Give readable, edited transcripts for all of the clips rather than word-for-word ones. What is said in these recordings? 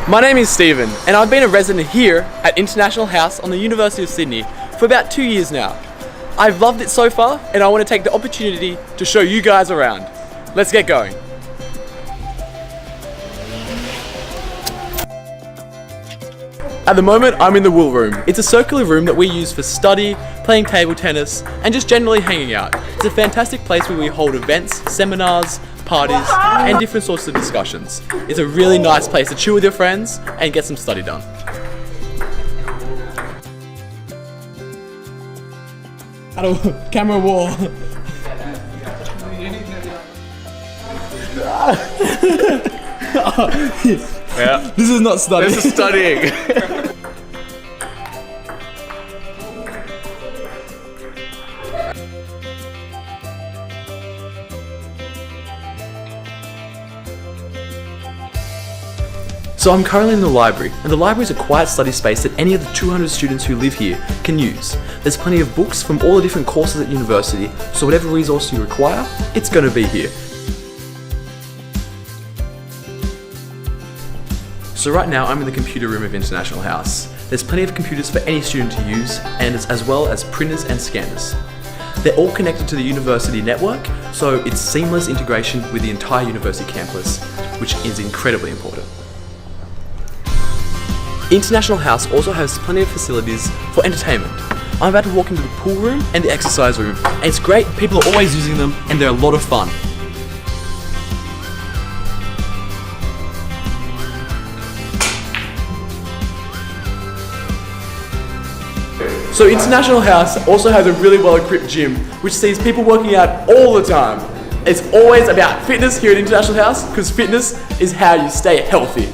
My name is Stephen, and I've been a resident here at International House on the University of Sydney for about 2 years now. I've loved it so far, and I want to take the opportunity to show you guys around. Let's get going. At the moment, I'm in the Wool Room. It's a circular room that we use for study, playing table tennis, and just generally hanging out. It's a fantastic place where we hold events, seminars, parties, and different sorts of discussions. It's a really nice place to chill with your friends and get some study done. Camera wall. Yeah. This is not studying. This is studying. So I'm currently in the library, and the library is a quiet study space that any of the 200 students who live here can use. There's plenty of books from all the different courses at university, so whatever resource you require, it's going to be here. So right now I'm in the computer room of International House. There's plenty of computers for any student to use, and as well as printers and scanners. They're all connected to the university network, so it's seamless integration with the entire university campus, which is incredibly important. International House also has plenty of facilities for entertainment. I'm about to walk into the pool room and the exercise room, and it's great, people are always using them and they're a lot of fun. So International House also has a really well-equipped gym, which sees people working out all the time. It's always about fitness here at International House, because fitness is how you stay healthy.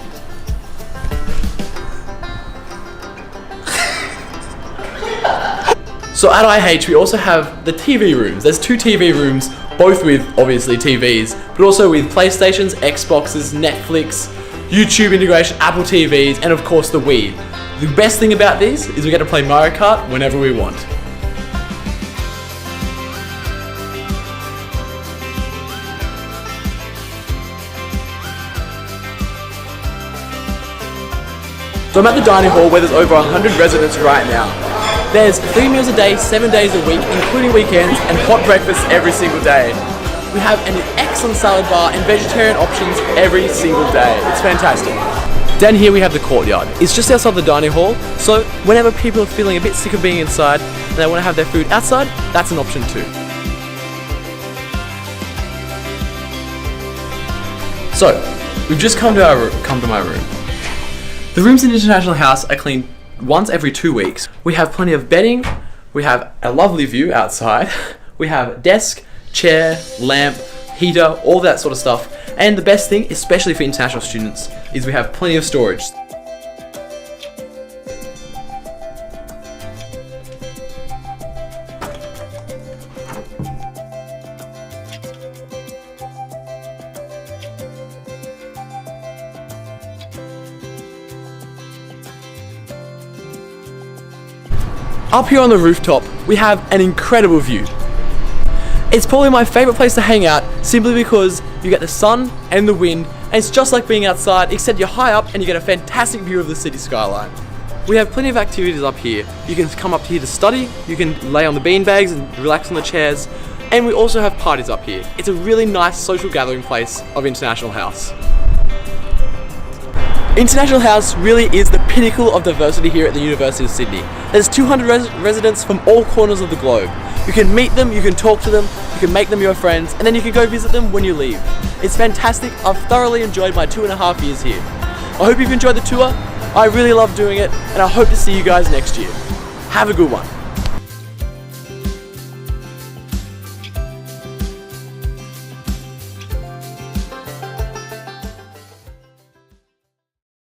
So at IH we also have the TV rooms. There's 2 TV rooms, both with obviously TVs, but also with PlayStations, Xboxes, Netflix, YouTube integration, Apple TVs, and of course the Wii. The best thing about these is we get to play Mario Kart whenever we want. So I'm at the dining hall where there's over 100 residents right now. There's 3 meals a day, 7 days a week, including weekends, and hot breakfast every single day. We have an excellent salad bar and vegetarian options every single day. It's fantastic. Down here we have the Courtyard. It's just outside the dining hall, so whenever people are feeling a bit sick of being inside and they want to have their food outside, that's an option too. So, we've just come to my room. The rooms in International House are cleaned once every 2 weeks. We have plenty of bedding, we have a lovely view outside, we have desk, chair, lamp, heater, all that sort of stuff. And the best thing, especially for international students, is we have plenty of storage. Up here on the rooftop, we have an incredible view. It's probably my favourite place to hang out simply because you get the sun and the wind, and it's just like being outside except you're high up and you get a fantastic view of the city skyline. We have plenty of activities up here. You can come up here to study, you can lay on the beanbags and relax on the chairs, and we also have parties up here. It's a really nice social gathering place of International House. International House really is the pinnacle of diversity here at the University of Sydney. There's 200 residents from all corners of the globe. You can meet them, you can talk to them, you can make them your friends, and then you can go visit them when you leave. It's fantastic. I've thoroughly enjoyed my 2.5 years here. I hope you've enjoyed the tour. I really love doing it, and I hope to see you guys next year. Have a good one.